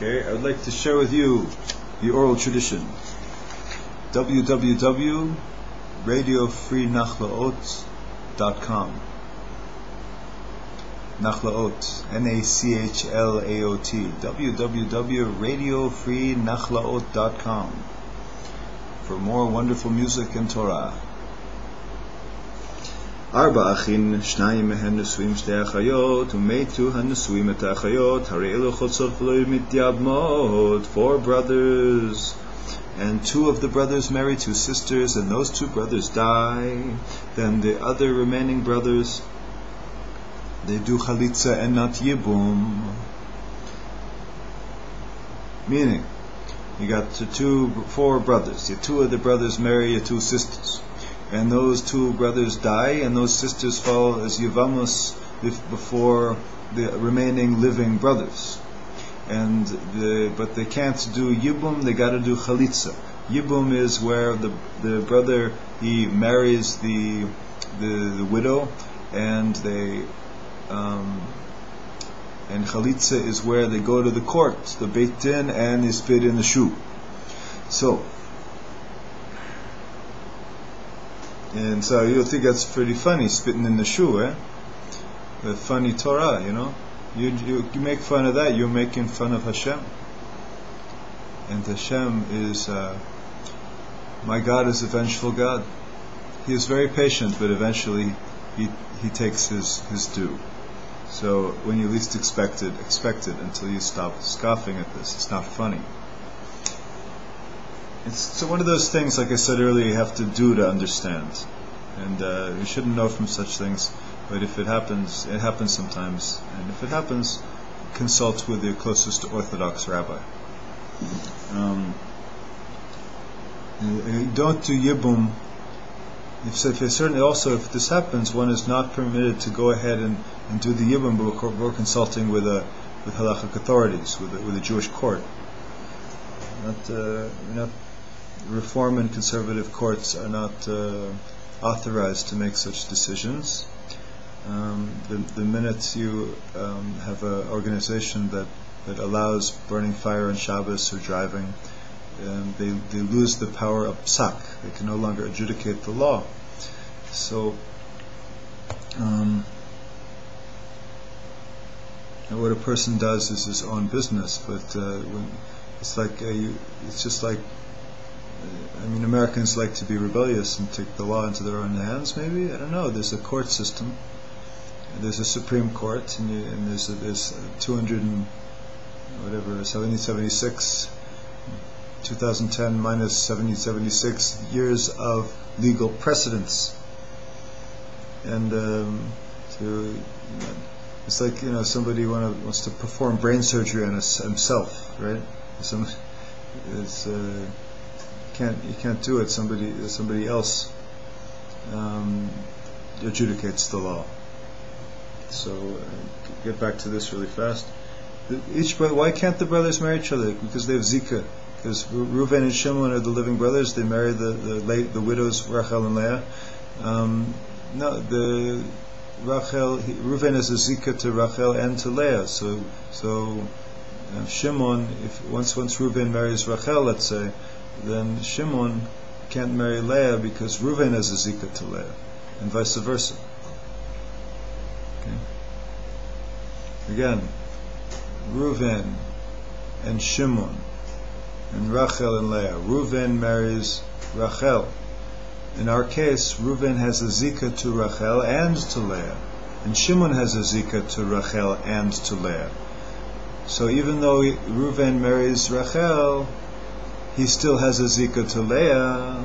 Okay, I would like to share with you the oral tradition. www.radiofreenachlaot.com. Nachlaot, N-A-C-H-L-A-O-T. www.radiofreenachlaot.com for more wonderful music and Torah. ארבע אחים, שניים מהם נשואים שתי אחיות, ומתו הנשואים את האחיות, הרי אלו חוצות ולא מתייבמות. 4 brothers, and 2 of the brothers marry 2 sisters, and those 2 brothers die. Then the other remaining brothers, they do chalitza and not yibum. Meaning, you got 4 brothers. The 2 of the brothers marry your 2 sisters, and those 2 brothers die, and those sisters fall as Yevamos before the remaining living brothers. But they can't do yibum; they got to do chalitza. Yibum is where the brother, he marries the widow, and and chalitza is where they go to the court, the Beit Din, and they spit in the shoe. So you'll think that's pretty funny, spitting in the shoe, eh? The funny Torah, you know. You make fun of that, you're making fun of Hashem. And Hashem is, my God is a vengeful God. He is very patient, but eventually he takes his due. So when you least expect it until you stop scoffing at this. It's not funny. It's one of those things, like I said earlier, you have to do to understand. And you shouldn't know from such things. But if it happens sometimes. And if it happens, consult with your closest Orthodox rabbi. Don't do yibum. If this happens, one is not permitted to go ahead and do the yibum before consulting with halachic authorities, with a Jewish court. Not Reform and conservative courts are not authorized to make such decisions. The minute you have an organization that allows burning fire on Shabbos or driving, they lose the power of psak. They can no longer adjudicate the law. So, what a person does is his own business. But it's just like. Americans like to be rebellious and take the law into their own hands, maybe? I don't know. There's a court system. There's a Supreme Court, and there's 1776, 2010 minus 1776 years of legal precedence. And it's like, somebody wants to perform brain surgery on himself, right? You can't do it. Somebody else adjudicates the law. So get back to this really fast. Why can't the brothers marry each other? Because they have zika. Because Reuven and Shimon are the living brothers. They marry the widows Rachel and Leah. Reuven has a zika to Rachel and to Leah. So Shimon, once Reuven marries Rachel, let's say, then Shimon can't marry Leah because Reuven has a zika to Leah, and vice versa. Okay. Again, Reuven and Shimon, and Rachel and Leah. Reuven marries Rachel. In our case, Reuven has a zika to Rachel and to Leah, and Shimon has a zika to Rachel and to Leah. So even though Reuven marries Rachel, he still has a zika to Leah.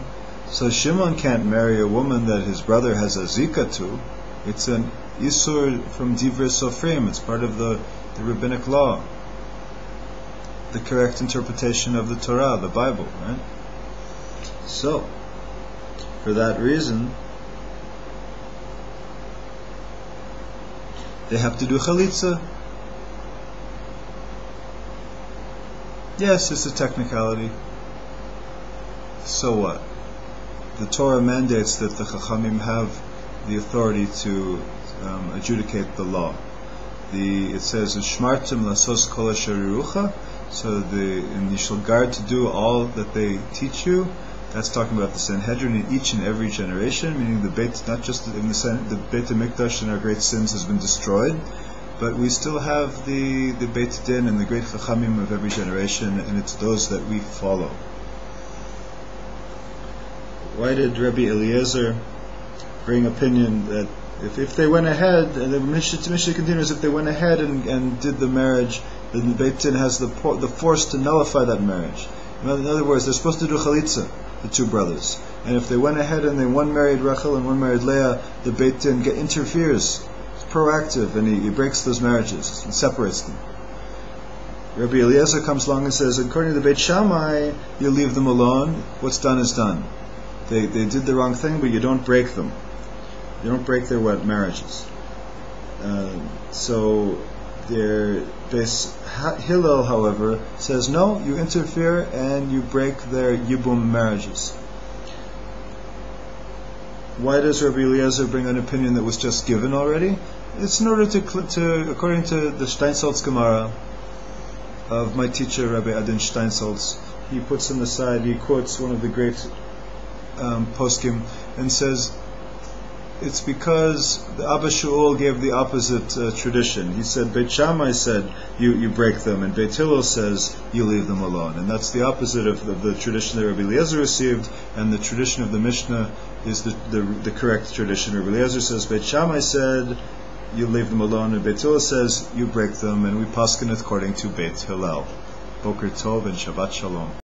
So Shimon can't marry a woman that his brother has a zika to. It's an isur from Divrei Sofrim. It's part of the rabbinic law, the correct interpretation of the Torah, the Bible, right? So, for that reason, they have to do chalitza. Yes, it's a technicality. So what? The Torah mandates that the Chachamim have the authority to adjudicate the law. It says, "Shmartim lasos kol asher irucha," So and you shall guard to do all that they teach you. That's talking about the Sanhedrin in each and every generation, meaning the Beit, not just in the Beit HaMikdash and our great sins has been destroyed, but we still have the Beit Din and the great Chachamim of every generation, and it's those that we follow. Why did Rabbi Eliezer bring opinion that if they went ahead, and the Mishnah continues, if they went ahead and did the marriage, then the Beit Din has the force to nullify that marriage. In other words, they're supposed to do chalitza, the two brothers. And if they went ahead and one married Rachel and one married Leah, the Beit Din interferes. It's proactive, and he breaks those marriages and separates them. Rabbi Eliezer comes along and says, according to the Beit Shammai, you leave them alone. What's done is done. They did the wrong thing, but you don't break them. You don't break their marriages. So their Beis Hillel, however, says no, you interfere and you break their Yibum marriages. Why does Rabbi Eliezer bring an opinion that was just given already? It's in order to according to the Steinsaltz Gemara of my teacher Rabbi Adin Steinsaltz, he puts them aside. He quotes one of the great poskim and says it's because the Abba Shaul gave the opposite tradition. He said Beit Shammai said you break them, and Beit Hillel says you leave them alone, and that's the opposite of the tradition that Rabbi Eliezer received. And the tradition of the Mishnah is the correct tradition. Rabbi Eliezer says Beit Shammai said you leave them alone, and Beit Hillel says you break them, and we paskin it according to Beit Hillel. Boker Tov and Shabbat Shalom.